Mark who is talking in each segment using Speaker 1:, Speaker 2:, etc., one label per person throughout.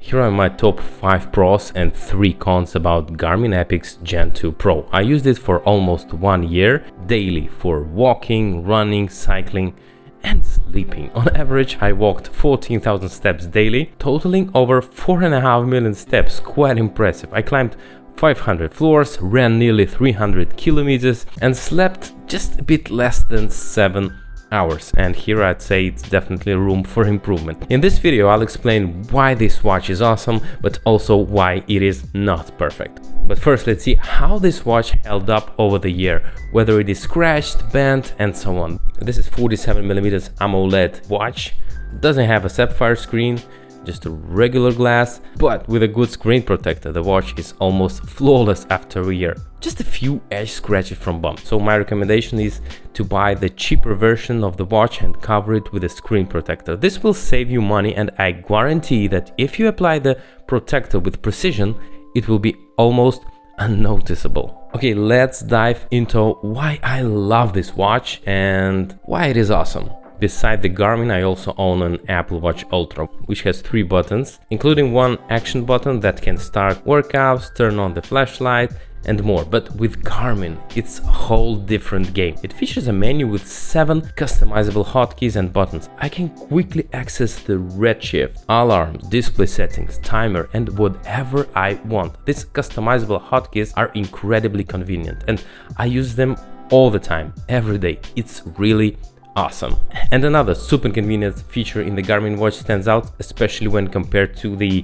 Speaker 1: Here are my top 5 pros and 3 cons about Garmin Epix Gen 2 Pro. I used it for almost 1 year, daily for walking, running, cycling and sleeping. On average, I walked 14,000 steps daily, totaling over 4.5 million steps. Quite impressive. I climbed 500 floors, ran nearly 300 kilometers and slept just a bit less than 7 hours. And here I'd say it's definitely room for improvement. In this video I'll explain why this watch is awesome, but also why it is not perfect. But first let's see how this watch held up over the year, whether it is scratched, bent and so on. This is 47mm AMOLED watch, doesn't have a sapphire screen, just a regular glass, but with a good screen protector. The watch is almost flawless after a year. Just a few edge scratches from bumps. So my recommendation is to buy the cheaper version of the watch and cover it with a screen protector. This will save you money, and I guarantee that if you apply the protector with precision, it will be almost unnoticeable. Okay, let's dive into why I love this watch and why it is awesome. Beside the Garmin, I also own an Apple Watch Ultra, which has 3 buttons, including one action button that can start workouts, turn on the flashlight, and more. But with Garmin, it's a whole different game. It features a menu with 7 customizable hotkeys and buttons. I can quickly access the redshift, alarms, display settings, timer, and whatever I want. These customizable hotkeys are incredibly convenient, and I use them all the time, every day. It's really awesome. And another super convenient feature in the Garmin watch stands out, especially when compared to the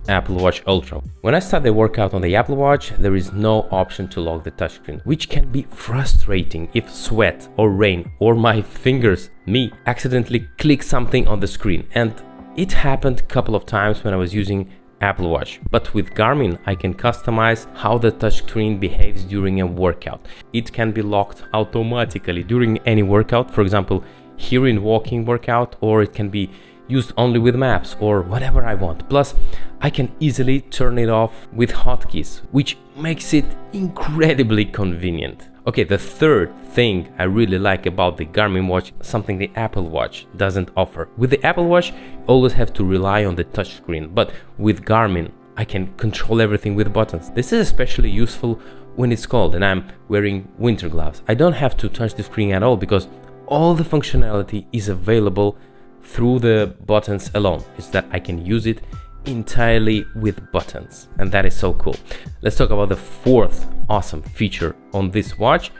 Speaker 1: Apple Watch Ultra. When I start the workout on the Apple Watch, there is no option to lock the touchscreen, which can be frustrating if sweat or rain or my fingers, accidentally click something on the screen. And it happened a couple of times when I was using Apple Watch. But with Garmin, I can customize how the touchscreen behaves during a workout. It can be locked automatically during any workout, for example, here in walking workout, or it can be used only with maps or whatever I want. Plus, I can easily turn it off with hotkeys, which makes it incredibly convenient. Okay, the third thing I really like about the Garmin watch, something the Apple Watch doesn't offer. With the Apple Watch, you always have to rely on the touchscreen, but with Garmin, I can control everything with buttons. This is especially useful when it's cold and I'm wearing winter gloves. I don't have to touch the screen at all because all the functionality is available through the buttons alone. It's that I can use it entirely with buttons, and that is so cool. Let's talk about the fourth awesome feature on this watch,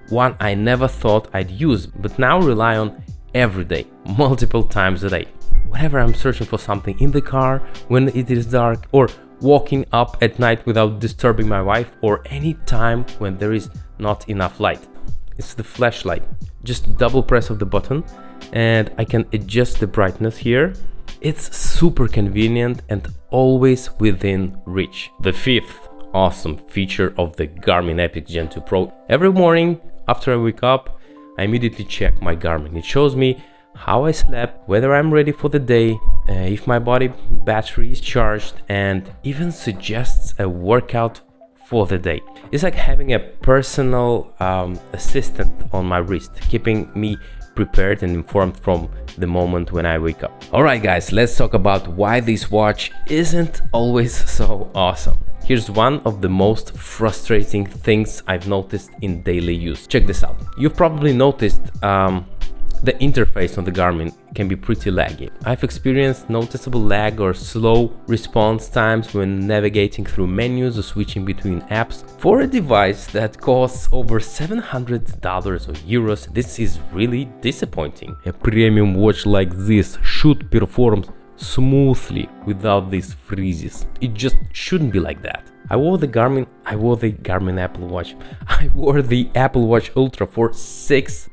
Speaker 1: one I never thought I'd use but now rely on every day, multiple times a day. Whenever I'm searching for something in the car, when it is dark, or walking up at night without disturbing my wife, or any time when there is not enough light. It's the flashlight. Just double press of the button and I can adjust the brightness here. It's super convenient and always within reach. The fifth awesome feature of the Garmin Epix Gen 2 Pro. Every morning after I wake up, I immediately check my Garmin. It shows me how I slept, whether I'm ready for the day, if my body battery is charged, and even suggests a workout for the day. It's like having a personal assistant on my wrist, keeping me prepared and informed from the moment when I wake up. Alright guys, let's talk about why this watch isn't always so awesome. Here's one of the most frustrating things I've noticed in daily use. Check this out. You've probably noticed the interface on the Garmin can be pretty laggy. I've experienced noticeable lag or slow response times when navigating through menus or switching between apps. For a device that costs over $700 or euros, this is really disappointing. A premium watch like this should perform smoothly without these freezes. It just shouldn't be like that. I wore the Garmin Apple Watch. I wore the Apple Watch Ultra for six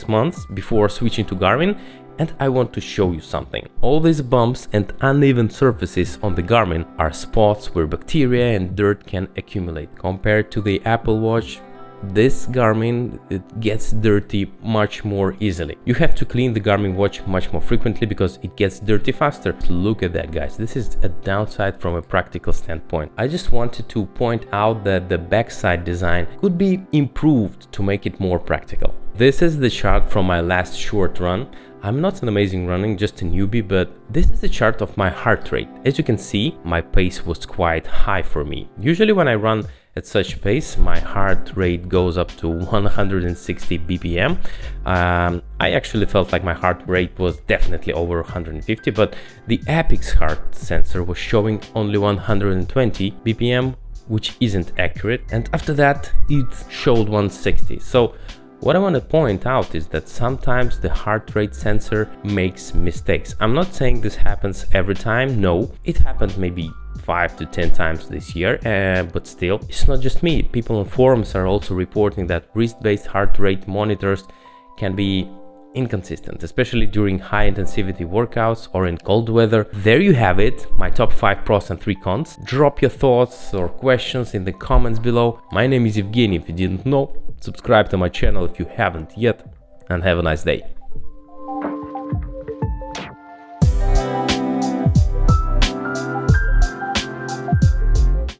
Speaker 1: months before switching to Garmin, and I want to show you something. All these bumps and uneven surfaces on the Garmin are spots where bacteria and dirt can accumulate. Compared to the Apple Watch, this Garmin, it gets dirty much more easily. You have to clean the Garmin watch much more frequently because it gets dirty faster. Look at that, guys. This is a downside from a practical standpoint. I just wanted to point out that the backside design could be improved to make it more practical. This is the chart from my last short run. I'm not an amazing running, just a newbie, but this is a chart of my heart rate. As you can see, my pace was quite high for me. Usually when I run at such pace, my heart rate goes up to 160 BPM. I actually felt like my heart rate was definitely over 150, but the Epix heart sensor was showing only 120 BPM, which isn't accurate. And after that, it showed 160. So what I want to point out is that sometimes the heart rate sensor makes mistakes. I'm not saying this happens every time. No, it happened maybe 5 to 10 times this year, but still, it's not just me. People on forums are also reporting that wrist-based heart rate monitors can be inconsistent, especially during high intensity workouts or in cold weather. There you have it, my top 5 pros and 3 cons. Drop your thoughts or questions in the comments below. My name is Evgeny, if you didn't know. Subscribe to my channel if you haven't yet, and have a nice day.